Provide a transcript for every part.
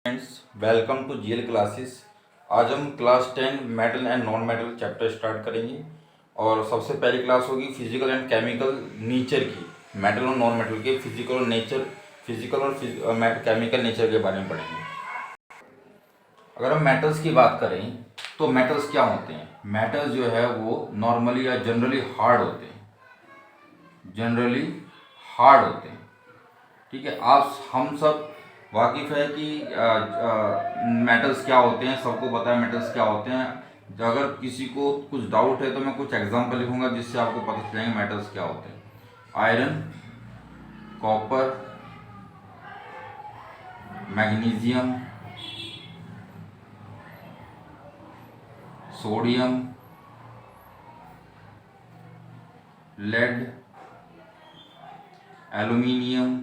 Friends, welcome to G L classes. आज हम class 10 metal and non metal chapter start करेंगे और सबसे पहली क्लास होगी फिजिकल एंड केमिकल नेचर की। मेटल और नॉन मेटल के फिजिकल और केमिकल नेचर के बारे में पढ़ेंगे। अगर हम मेटल्स की बात करें तो मेटल्स क्या होते हैं। मेटल्स जो है वो नॉर्मली या जनरली हार्ड होते हैं। ठीक है, आप हम सब वाकिफ़ है कि मेटल्स क्या होते हैं, सबको पता है मेटल्स क्या होते हैं। अगर किसी को कुछ डाउट है तो मैं कुछ एग्जांपल लिखूंगा जिससे आपको पता चलेंगे मेटल्स क्या होते हैं। Iron, copper, magnesium, sodium, lead, aluminium,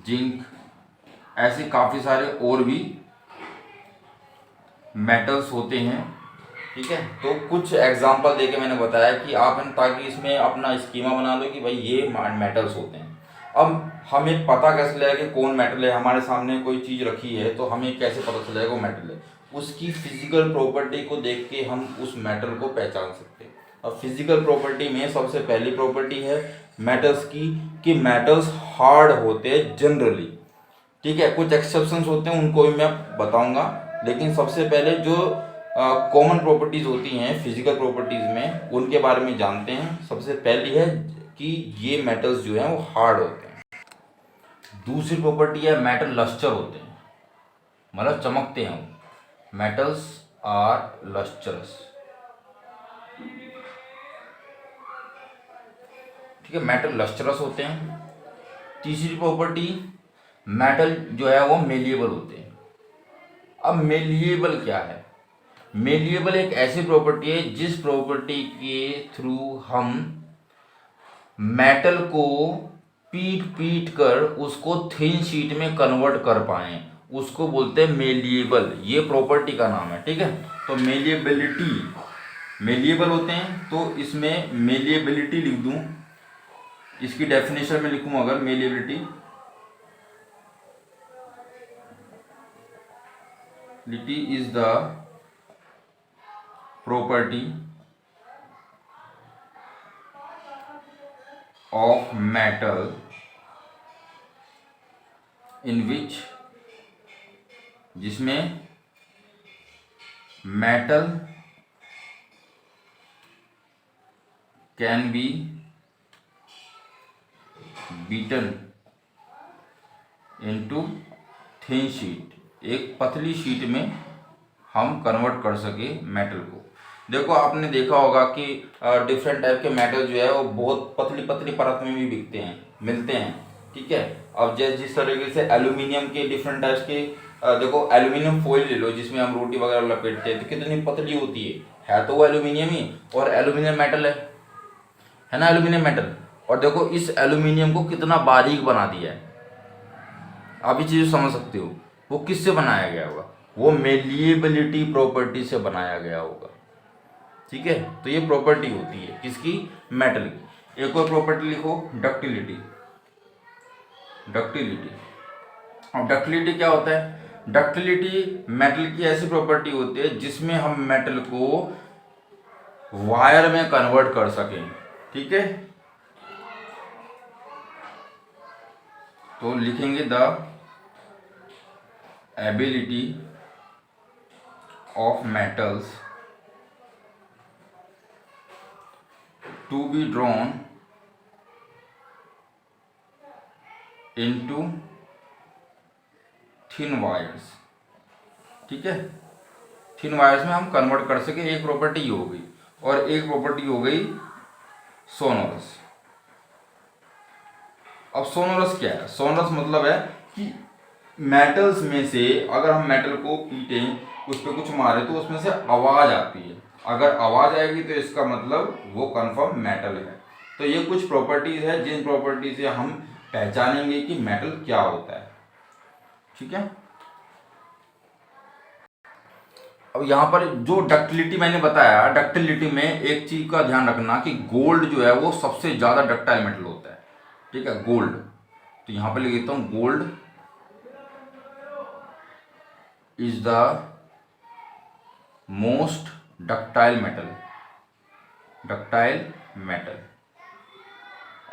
zinc, ऐसे काफ़ी सारे और भी मेटल्स होते हैं। ठीक है, तो कुछ एग्जांपल देके मैंने बताया कि आप ताकि इसमें अपना स्कीमा बना लो कि भाई ये मेटल्स होते हैं। अब हमें पता कैसे लगेगा कि कौन मेटल है। हमारे सामने कोई चीज़ रखी है तो हमें कैसे पता चलेगा वो मेटल है। उसकी फिजिकल प्रॉपर्टी को देख के हम उस मेटल को पहचान सकते हैं। अब फिजिकल प्रॉपर्टी में सबसे पहली प्रॉपर्टी है मेटल्स की कि मेटल्स हार्ड होते हैं जनरली। ठीक है, कुछ एक्सेप्शंस होते हैं उनको भी मैं बताऊंगा, लेकिन सबसे पहले जो कॉमन प्रॉपर्टीज होती हैं फिजिकल प्रॉपर्टीज में उनके बारे में जानते हैं। सबसे पहली है कि ये मेटल्स जो हैं वो हार्ड होते हैं। दूसरी प्रॉपर्टी है मेटल लस्टर होते हैं, मतलब चमकते हैं वो। Metals are lustrous. ठीक है, मेटल लस्टरस होते हैं। तीसरी प्रॉपर्टी, मेटल जो है वो मेलिएबल होते हैं। अब मेलिएबल क्या है? मेलिएबल एक ऐसी प्रॉपर्टी है जिस प्रॉपर्टी के थ्रू हम मेटल को पीट पीट कर उसको थिन शीट में कन्वर्ट कर पाए, उसको बोलते हैं मेलिएबल। ये प्रॉपर्टी का नाम है। ठीक है, तो मेलिएबल होते हैं। तो इसमें मेलिएबिलिटी लिख दूं, इसकी डेफिनेशन में लिखूं अगर malleability is the property of metal in which, जिसमें metal can be beaten into thin sheet, एक पतली शीट में हम कन्वर्ट कर सके मेटल को। देखो, आपने देखा होगा कि डिफरेंट टाइप के मेटल जो है वो बहुत पतली पतली परत में भी मिलते हैं। ठीक है, अब जैसे जिस तरीके से एल्यूमिनियम के डिफरेंट टाइप्स के देखो, एल्यूमिनियम फॉइल ले लो जिसमें हम रोटी वगैरह लपेटते हैं तो कितनी पतली होती है तो वो एल्यूमिनियम ही, और एल्यूमिनियम मेटल है ना, एल्यूमिनियम मेटल। और देखो इस एल्यूमिनियम को कितना बारीक बना दिया है। आप ये चीज़ समझ सकते हो वो किससे बनाया गया होगा, वो मेलिएबिलिटी प्रॉपर्टी से बनाया गया होगा। ठीक है, तो ये प्रॉपर्टी होती है किसकी, मेटल की। एक और प्रॉपर्टी लिखो, डक्टिलिटी। अब डक्टिलिटी क्या होता है? डक्टिलिटी मेटल की ऐसी प्रॉपर्टी होती है जिसमें हम मेटल को वायर में कन्वर्ट कर सकें। ठीक है, तो लिखेंगे the ability of metals to be drawn into thin wires। ठीक है, थिन वायर्स में हम कन्वर्ट कर सके, एक प्रॉपर्टी ये हो गई। और एक प्रॉपर्टी हो गई सोनोरस। अब सोनोरस क्या है? सोनोरस मतलब है कि मेटल्स में से अगर हम मेटल को पीटें, उस पर कुछ मारे तो उसमें से आवाज़ आती है। अगर आवाज़ आएगी तो इसका मतलब वो कंफर्म मेटल है। तो ये कुछ प्रॉपर्टीज़ है जिन प्रॉपर्टी से हम पहचानेंगे कि मेटल क्या होता है। ठीक है, अब यहाँ पर जो डक्टिलिटी मैंने बताया, डक्टिलिटी में एक चीज़ का ध्यान रखना कि गोल्ड जो है वो सबसे ज़्यादा डक्टाइल मेटल होता है। ठीक है, गोल्ड। तो यहाँ पर लिख देता हूँ gold is the most ductile metal.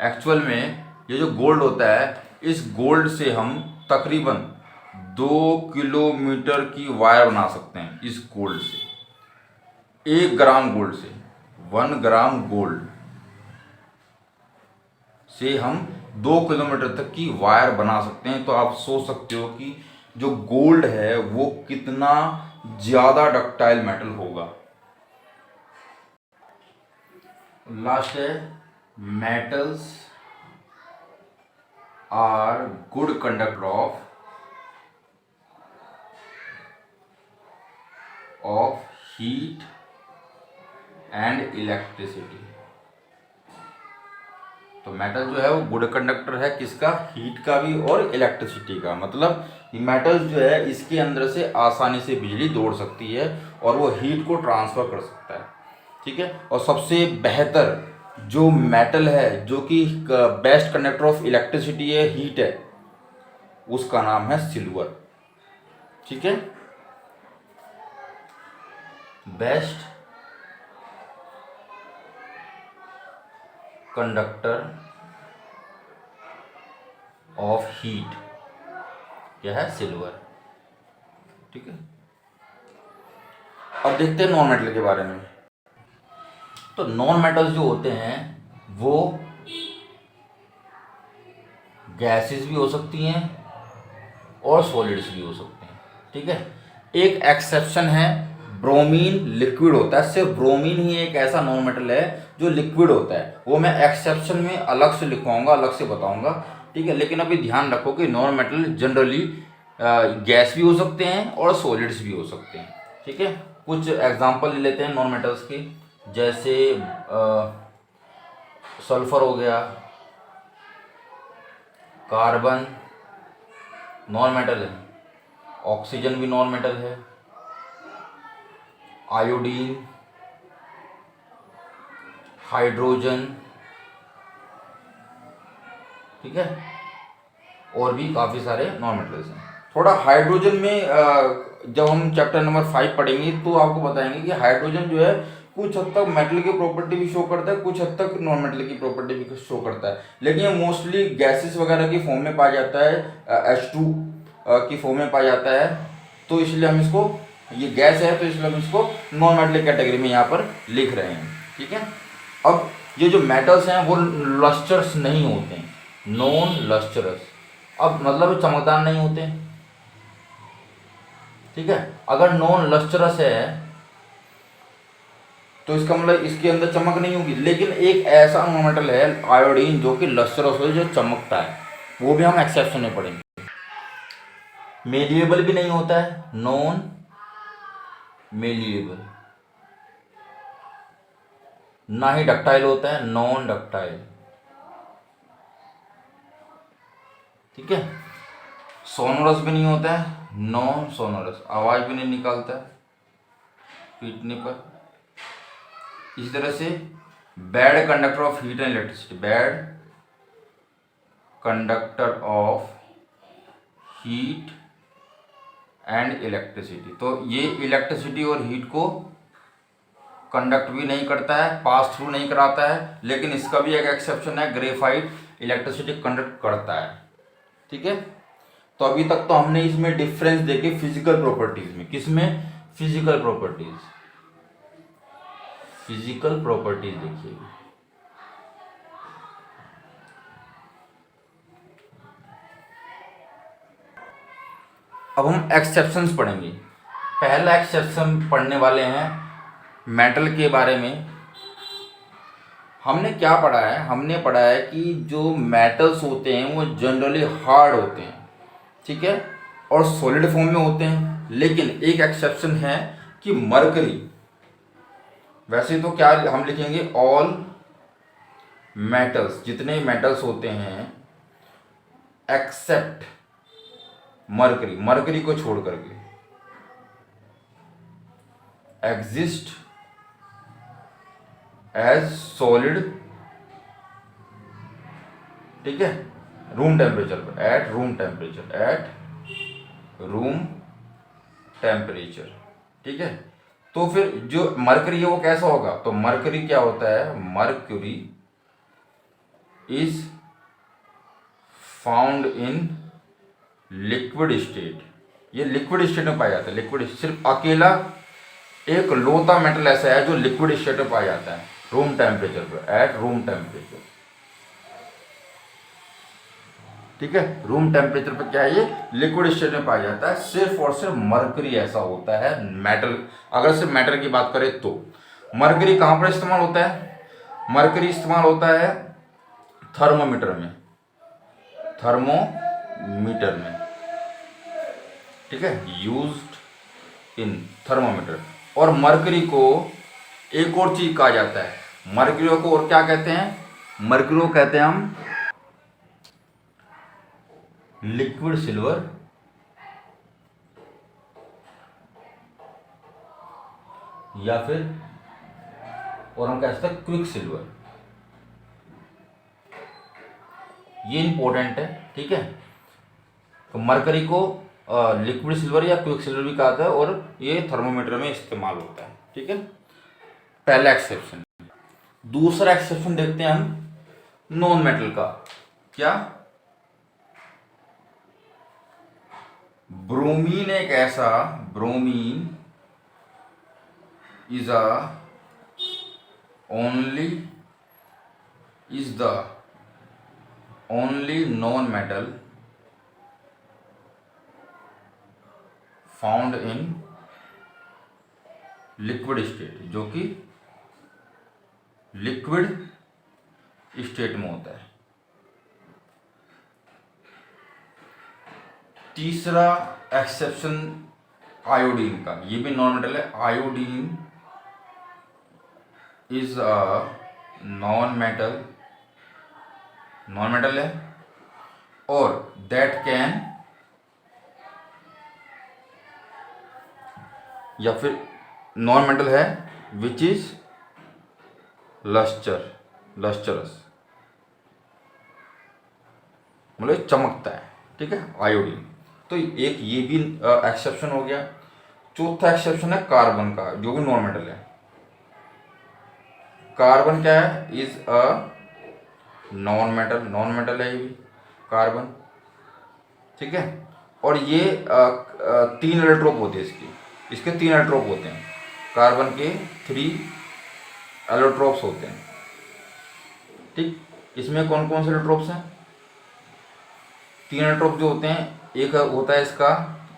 Actual में ये जो गोल्ड होता है, इस गोल्ड से हम तकरीबन 2 किलोमीटर की वायर बना सकते हैं। इस गोल्ड से 1 ग्राम गोल्ड से 1 ग्राम गोल्ड से हम 2 किलोमीटर तक की वायर बना सकते हैं। तो आप सोच सकते हो कि जो गोल्ड है वो कितना ज़्यादा डक्टाइल मेटल होगा। लास्ट है, metals are good conductor of heat and electricity. तो मेटल जो है वो गुड कंडक्टर है, किसका? हीट का भी और इलेक्ट्रिसिटी का। मतलब मेटल जो है इसके अंदर से आसानी से बिजली दौड़ सकती है और वो हीट को ट्रांसफ़र कर सकता है। ठीक है। और सबसे बेहतर जो मेटल है जो कि बेस्ट कंडक्टर ऑफ इलेक्ट्रिसिटी है, हीट है, उसका नाम है सिल्वर। ठीक है। बेस्ट कंडक्टर ऑफ हीट क्या है? सिल्वर। ठीक है। अब देखते हैं नॉन मेटल के बारे में। तो नॉन मेटल्स जो होते हैं वो गैसेस भी हो सकती हैं और सॉलिड्स भी हो सकते हैं। ठीक है। एक एक्सेप्शन है, ब्रोमीन लिक्विड होता है। सिर्फ ब्रोमीन ही एक ऐसा नॉन मेटल है जो लिक्विड होता है। वो मैं एक्सेप्शन में अलग से लिखवाऊंगा, अलग से बताऊंगा। ठीक है। लेकिन अभी ध्यान रखो कि नॉन मेटल जनरली गैस भी हो सकते हैं और सॉलिड्स भी हो सकते हैं। ठीक है। कुछ एग्जांपल ले लेते हैं नॉन मेटल्स के, जैसे सल्फर हो गया, कार्बन नॉन मेटल है, ऑक्सीजन भी नॉन मेटल है, आयोडीन, हाइड्रोजन। ठीक है। और भी काफ़ी सारे नॉन मेटल्स हैं। थोड़ा हाइड्रोजन में जब हम चैप्टर नंबर 5 पढ़ेंगे तो आपको बताएंगे कि हाइड्रोजन जो है कुछ हद तक मेटल की प्रॉपर्टी भी शो करता है, कुछ हद तक नॉन मेटल की प्रॉपर्टी भी शो करता है। लेकिन ये मोस्टली गैसेस वगैरह की फॉर्म में पाया जाता है, H2 की फॉर्म में पाया जाता है। तो इसलिए हम इसको, ये गैस है तो इसलिए हम इसको नॉन मेटल कैटेगरी में यहाँ पर लिख रहे हैं। ठीक है। अब ये जो मेटल्स हैं वो लस्टर्स नहीं होते हैं, नॉन लस्टरस। अब मतलब चमकदार नहीं होते। ठीक है। अगर नॉन लस्टरस है तो इसका मतलब इसके अंदर चमक नहीं होगी। लेकिन एक ऐसा नॉन मेटल है आयोडीन जो कि लस्टरस हो, जो चमकता है, वो भी हम एक्सेप्शन में पढ़ेंगे। मेल्युएबल भी नहीं होता है, नॉन मेल्युएबल। ना ही डक्टाइल होता है, नॉन डक्टाइल। ठीक है। सोनोरस भी नहीं होता है, नॉन सोनोरस, आवाज भी नहीं निकालता है पीटने पर। इसी तरह से bad conductor of heat and electricity, bad conductor of heat and electricity. तो ये इलेक्ट्रिसिटी और हीट को कंडक्ट भी नहीं करता है, पास थ्रू नहीं कराता है। लेकिन इसका भी एक एक्सेप्शन है, ग्रेफाइट इलेक्ट्रिसिटी कंडक्ट करता है। ठीक है। तो अभी तक तो हमने इसमें डिफरेंस देखे फिजिकल प्रॉपर्टीज में। किसमें? Physical properties. फिजिकल प्रॉपर्टीज देखिए। अब हम एक्सेप्शंस पढ़ेंगे। पहला एक्सेप्शन पढ़ने वाले हैं मेटल के बारे में। हमने क्या पढ़ा है? हमने पढ़ा है कि जो मेटल्स होते हैं वो जनरली हार्ड होते हैं। ठीक है। और सॉलिड फॉर्म में होते हैं। लेकिन एक एक्सेप्शन है कि मरकरी, वैसे तो क्या हम लिखेंगे, ऑल मेटल्स, जितने मेटल्स होते हैं एक्सेप्ट मरकरी, मरकरी को छोड़ करके, एग्जिस्ट एज सॉलिड। ठीक है। रूम टेम्परेचर पर, at room temperature, at room temperature. ठीक है, तो फिर जो मरकरी है वो कैसा होगा, तो मरकरी क्या होता है, mercury is found in liquid state. ये लिक्विड स्टेट में पाया जाता है, लिक्विड सिर्फ अकेला एक लोता मेटल ऐसा है जो लिक्विड स्टेट में पाया जाता है रूम टेम्परेचर पर, एट रूम टेम्परेचर। ठीक है, रूम टेम्परेचर पर क्या है, ये लिक्विड स्टेट में पाया जाता है। सिर्फ और सिर्फ मरकरी ऐसा होता है मेटल। अगर सिर्फ मेटल की बात करें तो मरकरी कहाँ पर इस्तेमाल होता है, मरकरी इस्तेमाल होता है थर्मोमीटर में, थर्मोमीटर में। ठीक है, यूज्ड इन थर्मोमीटर। और मरकरी को एक और चीज कहा जाता है, मरकरी को और क्या कहते हैं, मरकरी को कहते हैं हम लिक्विड सिल्वर या फिर और हम कह सकते हैं क्विक सिल्वर। ये इंपॉर्टेंट है। ठीक है, तो मरकरी को लिक्विड सिल्वर या क्विक सिल्वर भी कहा जाता है और ये थर्मोमीटर में इस्तेमाल होता है। ठीक है, पहला एक्सेप्शन। दूसरा एक्सेप्शन देखते हैं हम नॉन मेटल का। क्या, ब्रोमीन एक ऐसा, bromine is the only non metal found in liquid state, जो कि लिक्विड स्टेट में होता है। तीसरा एक्सेप्शन आयोडीन का, ये भी नॉन मेटल है। Iodine is a non metal, non metal है और दैट कैन, या फिर नॉन मेटल है विच इज लस्टरस, मतलब चमकता है। ठीक है, आयोडीन। तो एक ये भी एक्सेप्शन हो गया। चौथा एक्सेप्शन है कार्बन का, जो कि नॉन मेटल है। कार्बन क्या है, is a non metal, non metal है ये भी कार्बन। ठीक है, और ये 3 एलोट्रोप होते हैं इसके 3 एलोट्रोप होते हैं। कार्बन के 3 एलोट्रोप्स होते हैं। ठीक, इसमें कौन कौन से एलोट्रोप्स हैं, 3 एलोट्रोप जो होते हैं, एक होता है इसका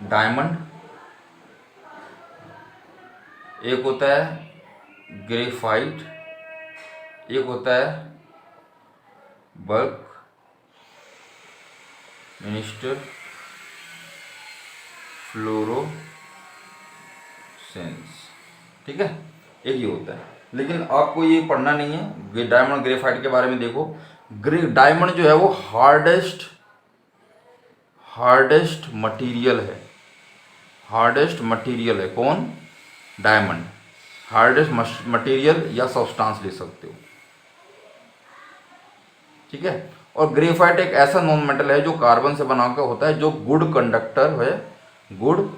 डायमंड, एक होता है ग्रेफाइट, एक होता है बल्क मिनिस्टर फ्लोरोसेंस। ठीक है, एक ये होता है, लेकिन आपको ये पढ़ना नहीं है। डायमंड ग्रेफाइट के बारे में देखो। डायमंड जो है वो हार्डेस्ट मटेरियल है, हार्डेस्ट मटेरियल है। कौन, डायमंड। हार्डेस्ट मटेरियल या सब्सटेंस ले सकते हो। ठीक है, और ग्रेफाइट एक ऐसा नॉन मेटल है जो कार्बन से बना कर होता है, जो गुड कंडक्टर है, गुड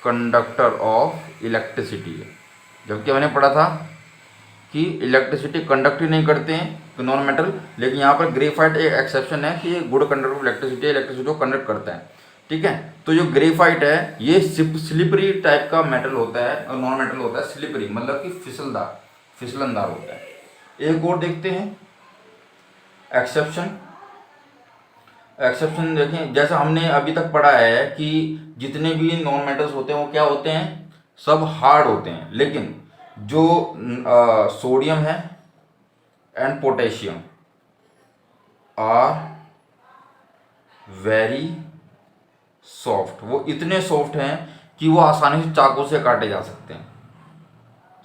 कंडक्टर ऑफ इलेक्ट्रिसिटी है। जबकि मैंने पढ़ा था कि इलेक्ट्रिसिटी कंडक्ट ही नहीं करते हैं नॉन मेटल, लेकिन यहाँ पर ग्रेफाइट एक एक्सेप्शन है कि ये गुड कंडक्टर ऑफ इलेक्ट्रिसिटी को कंडक्ट करता है। ठीक है, तो जो ग्रेफाइट है ये स्लिपरी टाइप का मेटल होता है और नॉन मेटल होता है। स्लिपरी मतलब कि फिसलनदार होता है। एक और देखते हैं एक्सेप्शन देखें। जैसा हमने अभी तक पढ़ा है कि जितने भी नॉन मेटल्स होते हैं वो क्या होते हैं, सब हार्ड होते हैं, लेकिन जो सोडियम है and potassium are very soft, वो इतने सॉफ्ट हैं कि वो आसानी से चाकू से काटे जा सकते हैं।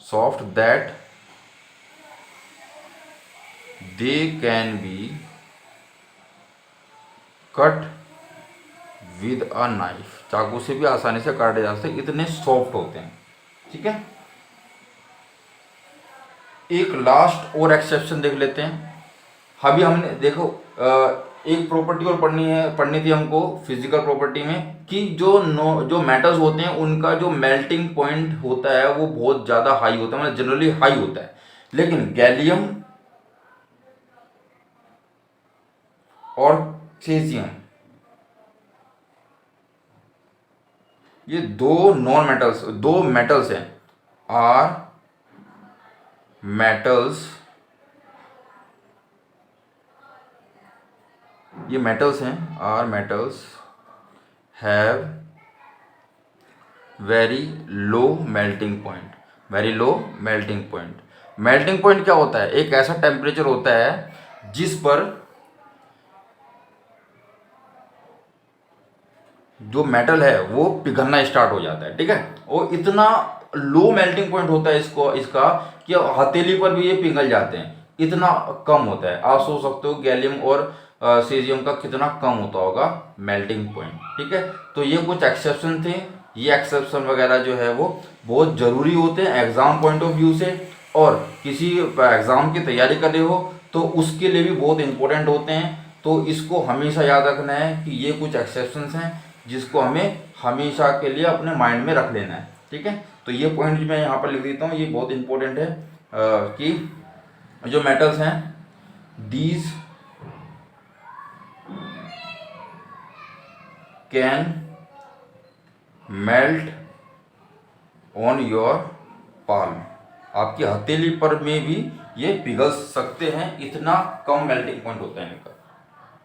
Soft that they can be cut with a knife, चाकू से भी आसानी से काटे जा सकते, इतने सॉफ्ट होते हैं। ठीक है, एक लास्ट और एक्सेप्शन देख लेते हैं। अभी हमने देखो एक प्रॉपर्टी और पढ़नी थी हमको फिजिकल प्रॉपर्टी में कि जो मेटल्स होते हैं उनका जो मेल्टिंग पॉइंट होता है वो बहुत ज़्यादा हाई होता है, मतलब जनरली हाई होता है। लेकिन गैलियम और सीजियम ये दो मेटल्स हैं, आर मेटल्स, ये मेटल्स हैं, are metals have very low melting point, very low melting point. Melting point क्या होता है? एक ऐसा टेम्परेचर होता है जिस पर जो मेटल है वो पिघलना स्टार्ट हो जाता है, ठीक है। और इतना लो मेल्टिंग पॉइंट होता है इसका कि हथेली पर भी ये पिघल जाते हैं, इतना कम होता है। आप सोच सकते हो गैलियम और सीजियम का कितना कम होता होगा मेल्टिंग पॉइंट, ठीक है। तो ये कुछ एक्सेप्शन थे, ये एक्सेप्शन वगैरह जो है वो बहुत ज़रूरी होते हैं एग्ज़ाम पॉइंट ऑफ व्यू से, और किसी एग्ज़ाम की तैयारी कर रहे हो तो उसके लिए भी बहुत इंपॉर्टेंट होते हैं। तो इसको हमेशा याद रखना है कि ये कुछ एक्सेप्शंस हैं जिसको हमें हमेशा के लिए अपने माइंड में रख लेना है, ठीक है। तो ये पॉइंट मैं यहाँ पर लिख देता हूँ, ये बहुत इंपॉर्टेंट है कि जो मेटल्स हैं these can melt on your palm, आपकी हथेली पर में भी ये पिघल सकते हैं, इतना कम मेल्टिंग पॉइंट होता है इनका।